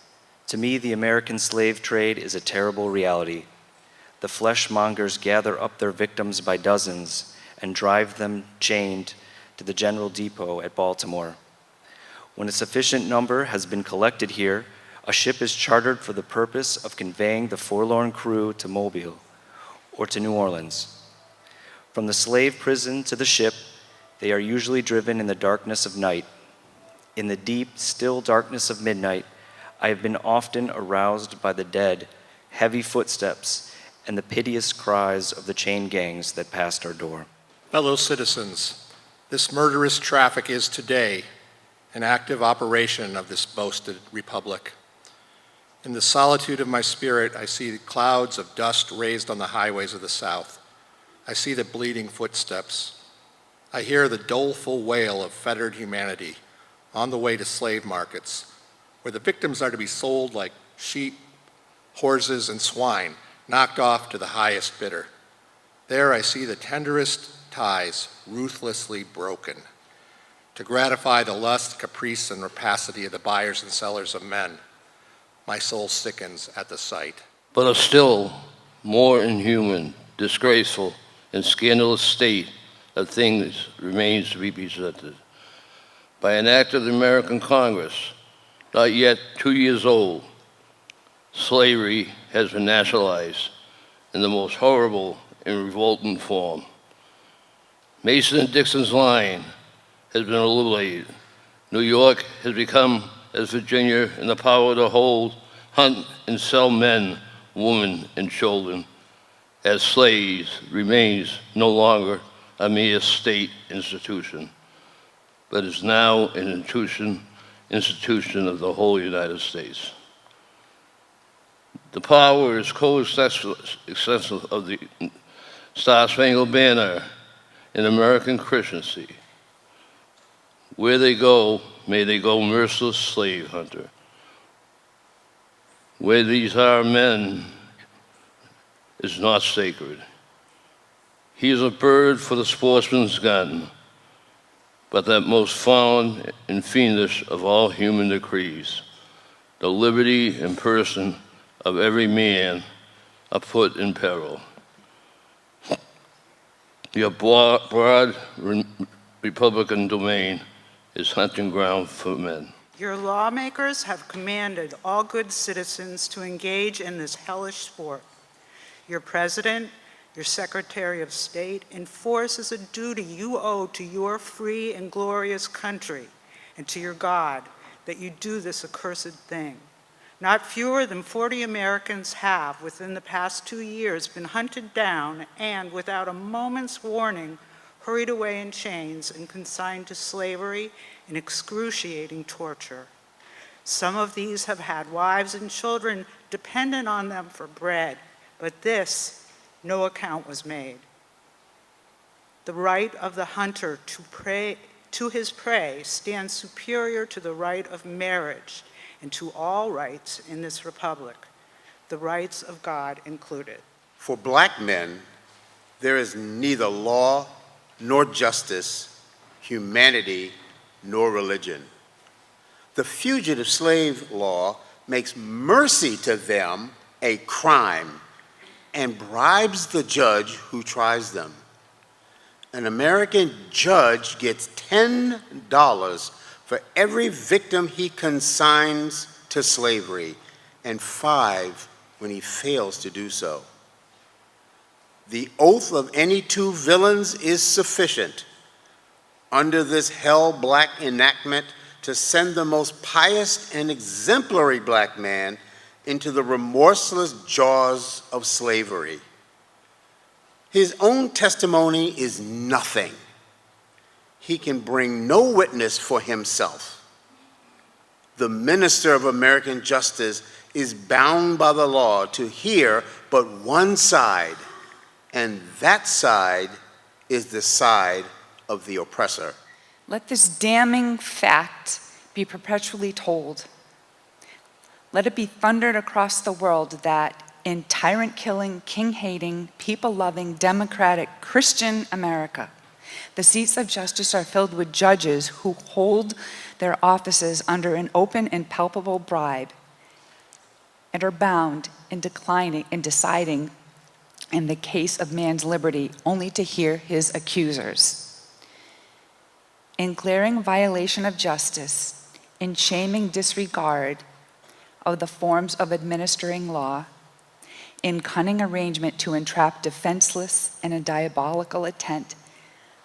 To me, the American slave trade is a terrible reality. The fleshmongers gather up their victims by dozens and drive them chained to the General Depot at Baltimore. When a sufficient number has been collected here, a ship is chartered for the purpose of conveying the forlorn crew to Mobile or to New Orleans. From the slave prison to the ship, they are usually driven in the darkness of night. In the deep, still darkness of midnight, I have been often aroused by the dead, heavy footsteps, and the piteous cries of the chain gangs that passed our door. Fellow citizens, this murderous traffic is today an active operation of this boasted republic. In the solitude of my spirit, I see clouds of dust raised on the highways of the South. I see the bleeding footsteps. I hear the doleful wail of fettered humanity on the way to slave markets, where the victims are to be sold like sheep, horses, and swine, knocked off to the highest bidder. There I see the tenderest ties ruthlessly broken to gratify the lust, caprice, and rapacity of the buyers and sellers of men. My soul sickens at the sight. But a still more inhuman, disgraceful, and scandalous state of things remains to be presented. By an act of the American Congress, not yet 2 years old, slavery has been nationalized in the most horrible and revolting form. Mason and Dixon's line has been eliminated. New York has become as Virginia and the power to hold, hunt, and sell men, women, and children as slaves remains no longer a mere state institution, but is now an institution of the whole United States. The power is coextensive of the Star-Spangled Banner in American Christianity. Where they go, may they go merciless slave hunter. Where these are men is not sacred. He is a bird for the sportsman's gun, but that most foul and fiendish of all human decrees, the liberty and person of every man are put in peril. Your broad Republican domain is hunting ground for men. Your lawmakers have commanded all good citizens to engage in this hellish sport. Your president, your Secretary of State, enforces a duty you owe to your free and glorious country and to your God that you do this accursed thing. Not fewer than 40 Americans have, within the past 2 years, been hunted down and, without a moment's warning, hurried away in chains and consigned to slavery and excruciating torture. Some of these have had wives and children dependent on them for bread, but this, no account was made. The right of the hunter to his prey stands superior to the right of marriage and to all rights in this republic, the rights of God included. For black men, there is neither law nor justice, humanity nor religion. The fugitive slave law makes mercy to them a crime and bribes the judge who tries them. An American judge gets $10 for every victim he consigns to slavery, and $5 when he fails to do so. The oath of any two villains is sufficient under this hell-black enactment to send the most pious and exemplary black man into the remorseless jaws of slavery. His own testimony is nothing. He can bring no witness for himself. The minister of American justice is bound by the law to hear but one side, and that side is the side of the oppressor. Let this damning fact be perpetually told. Let it be thundered across the world that in tyrant-killing, king-hating, people-loving, democratic, Christian America, the seats of justice are filled with judges who hold their offices under an open and palpable bribe and are bound in deciding in the case of man's liberty only to hear his accusers. In glaring violation of justice, in shaming disregard of the forms of administering law, in cunning arrangement to entrap defenseless and a diabolical intent,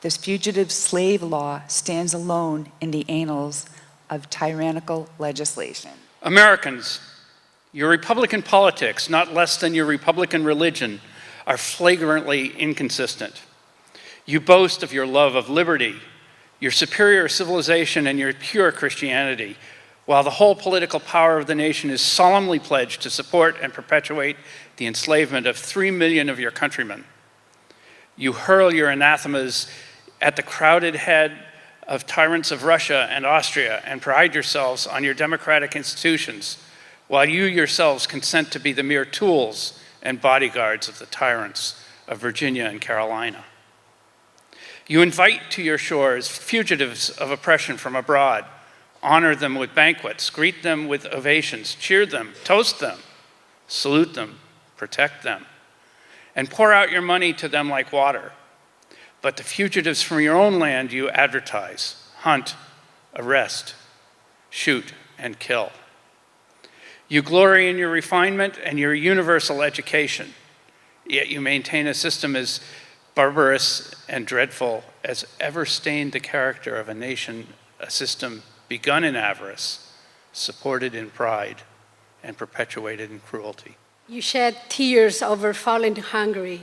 this fugitive slave law stands alone in the annals of tyrannical legislation. Americans, your Republican politics, not less than your Republican religion, are flagrantly inconsistent. You boast of your love of liberty, your superior civilization, and your pure Christianity, while the whole political power of the nation is solemnly pledged to support and perpetuate the enslavement of 3 million of your countrymen. You hurl your anathemas at the crowded head of tyrants of Russia and Austria and pride yourselves on your democratic institutions, while you yourselves consent to be the mere tools and bodyguards of the tyrants of Virginia and Carolina. You invite to your shores fugitives of oppression from abroad, honor them with banquets, greet them with ovations, cheer them, toast them, salute them, protect them, and pour out your money to them like water. But the fugitives from your own land you advertise, hunt, arrest, shoot, and kill. You glory in your refinement and your universal education, yet you maintain a system as barbarous and dreadful as ever stained the character of a nation, a system begun in avarice, supported in pride, and perpetuated in cruelty. You shed tears over fallen Hungary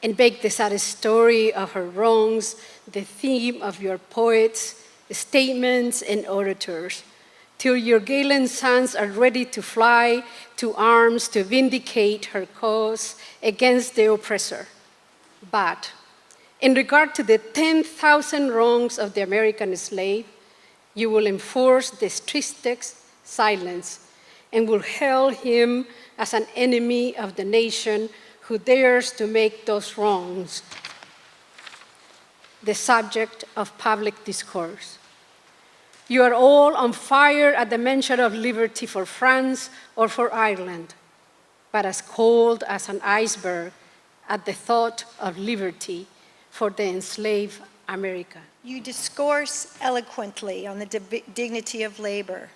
and make the sad story of her wrongs the theme of your poets, statements, and orators, till your gallant sons are ready to fly to arms to vindicate her cause against the oppressor. But in regard to the 10,000 wrongs of the American slave, you will enforce the strictest silence and will hail him as an enemy of the nation who dares to make those wrongs the subject of public discourse. You are all on fire at the mention of liberty for France or for Ireland, but as cold as an iceberg at the thought of liberty for the enslaved America. You discourse eloquently on the dignity of labor,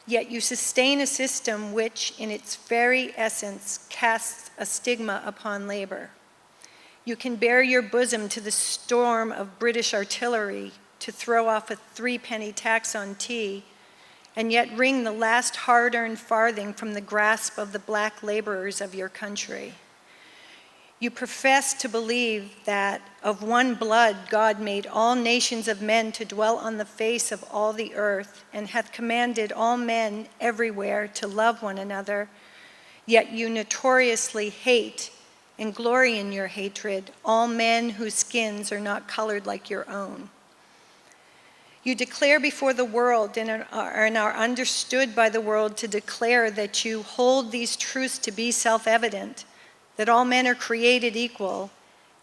yet you sustain a system which, in its very essence, casts a stigma upon labor. You can bare your bosom to the storm of British artillery to throw off a 3-penny tax on tea, and yet wring the last hard-earned farthing from the grasp of the black laborers of your country. You profess to believe that of one blood God made all nations of men to dwell on the face of all the earth, and hath commanded all men everywhere to love one another, yet you notoriously hate and glory in your hatred all men whose skins are not colored like your own. You declare before the world and are understood by the world to declare that you hold these truths to be self-evident, that all men are created equal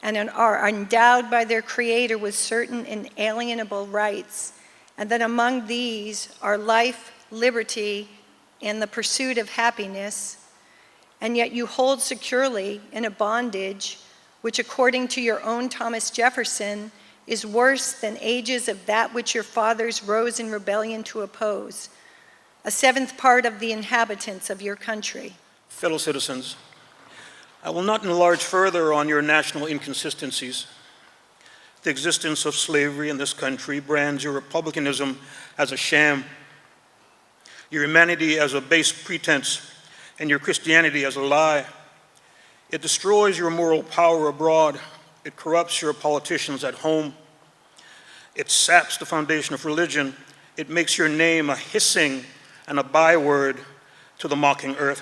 and are endowed by their Creator with certain inalienable rights, and that among these are life, liberty, and the pursuit of happiness, and yet you hold securely in a bondage which, according to your own Thomas Jefferson, is worse than ages of that which your fathers rose in rebellion to oppose, a 7th part of the inhabitants of your country. Fellow citizens, I will not enlarge further on your national inconsistencies. The existence of slavery in this country brands your republicanism as a sham, your humanity as a base pretense, and your Christianity as a lie. It destroys your moral power abroad. It corrupts your politicians at home. It saps the foundation of religion. It makes your name a hissing and a byword to the mocking earth.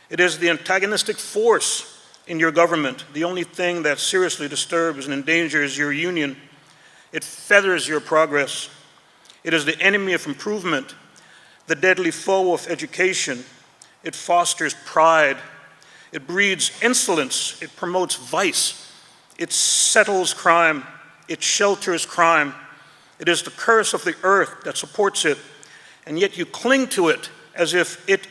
It is the antagonistic force in your government, the only thing that seriously disturbs and endangers your union. It feathers your progress. It is the enemy of improvement, the deadly foe of education. It fosters pride. It breeds insolence. It promotes vice. It settles crime. It shelters crime. It is the curse of the earth that supports it, and yet you cling to it as if it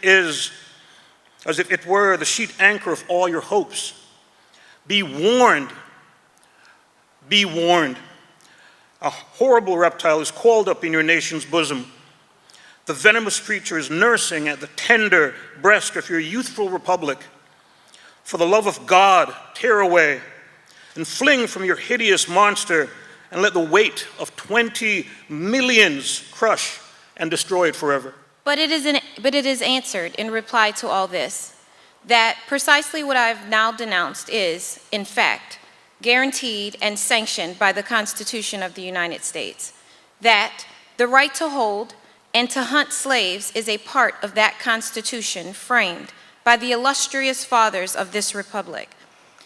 were the sheet anchor of all your hopes. Be warned. Be warned. A horrible reptile is coiled up in your nation's bosom. The venomous creature is nursing at the tender breast of your youthful republic. For the love of God, tear away and fling from your hideous monster, and let the weight of 20 millions crush and destroy it forever. But it is answered in reply to all this, that precisely what I've now denounced is, in fact, guaranteed and sanctioned by the Constitution of the United States, that the right to hold and to hunt slaves is a part of that Constitution framed by the illustrious fathers of this republic.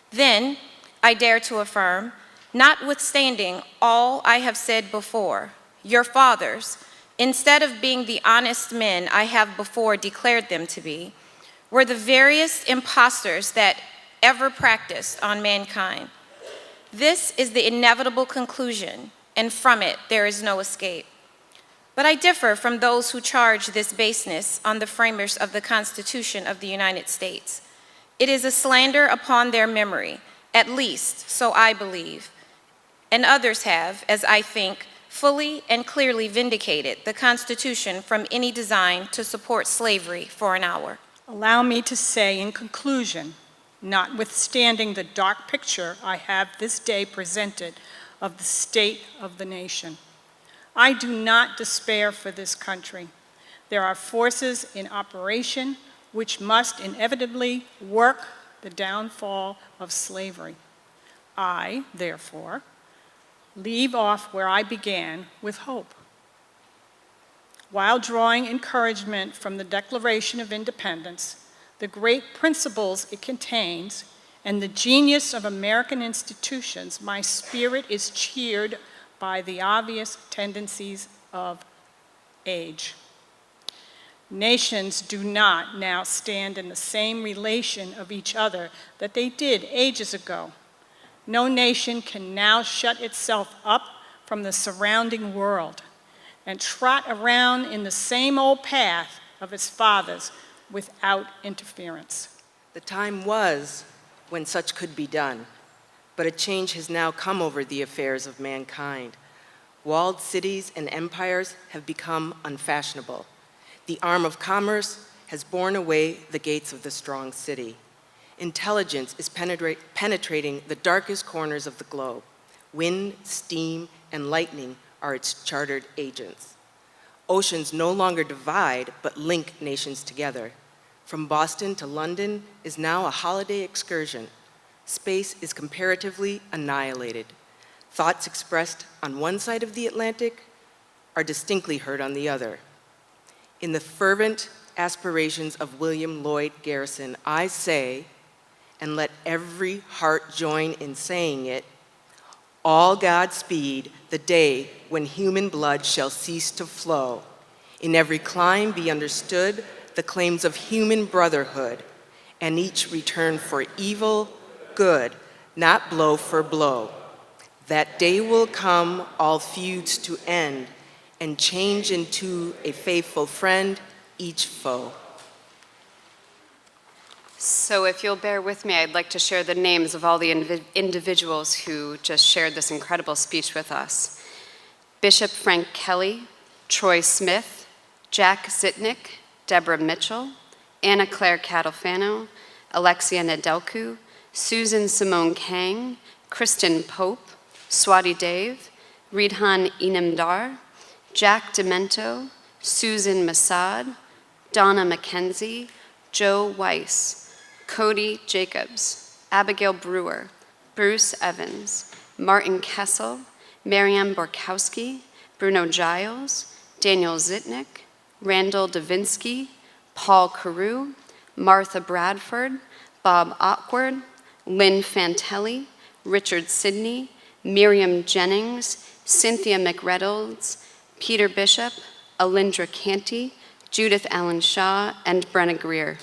Then, I dare to affirm, notwithstanding all I have said before, your fathers, instead of being the honest men I have before declared them to be, were the veriest impostors that ever practiced on mankind. This is the inevitable conclusion, and from it there is no escape. But I differ from those who charge this baseness on the framers of the Constitution of the United States. It is a slander upon their memory, at least so I believe, and others have, as I think, fully and clearly vindicated the Constitution from any design to support slavery for an hour. Allow me to say in conclusion, notwithstanding the dark picture I have this day presented of the state of the nation, I do not despair for this country. There are forces in operation which must inevitably work the downfall of slavery. I, therefore, leave off where I began with hope. While drawing encouragement from the Declaration of Independence, the great principles it contains, and the genius of American institutions, my spirit is cheered by the obvious tendencies of age. Nations do not now stand in the same relation of each other that they did ages ago. No nation can now shut itself up from the surrounding world and trot around in the same old path of its fathers without interference. The time was when such could be done, but a change has now come over the affairs of mankind. Walled cities and empires have become unfashionable. The arm of commerce has borne away the gates of the strong city. Intelligence is penetrating the darkest corners of the globe. Wind, steam, and lightning are its chartered agents. Oceans no longer divide, but link nations together. From Boston to London is now a holiday excursion. Space is comparatively annihilated. Thoughts expressed on one side of the Atlantic are distinctly heard on the other. In the fervent aspirations of William Lloyd Garrison, I say, and let every heart join in saying it, all Godspeed the day when human blood shall cease to flow. In every clime be understood the claims of human brotherhood, and each return for evil, good, not blow for blow. That day will come, all feuds to end, and change into a faithful friend each foe. So if you'll bear with me, I'd like to share the names of all the individuals who just shared this incredible speech with us. Bishop Frank Kelly, Troy Smith, Jack Zitnick, Deborah Mitchell, Anna Claire Catalfano, Alexia Nedelku, Susan Simone Kang, Kristen Pope, Swati Dave, Ridhan Inamdar, Jack Demento, Susan Masad, Donna McKenzie, Joe Weiss, Cody Jacobs, Abigail Brewer, Bruce Evans, Martin Kessel, Marianne Borkowski, Bruno Giles, Daniel Zitnick, Randall Davinsky, Paul Carew, Martha Bradford, Bob Otward, Lynn Fantelli, Richard Sidney, Miriam Jennings, Cynthia McReynolds, Peter Bishop, Alindra Canty, Judith Allen Shaw, and Brenna Greer.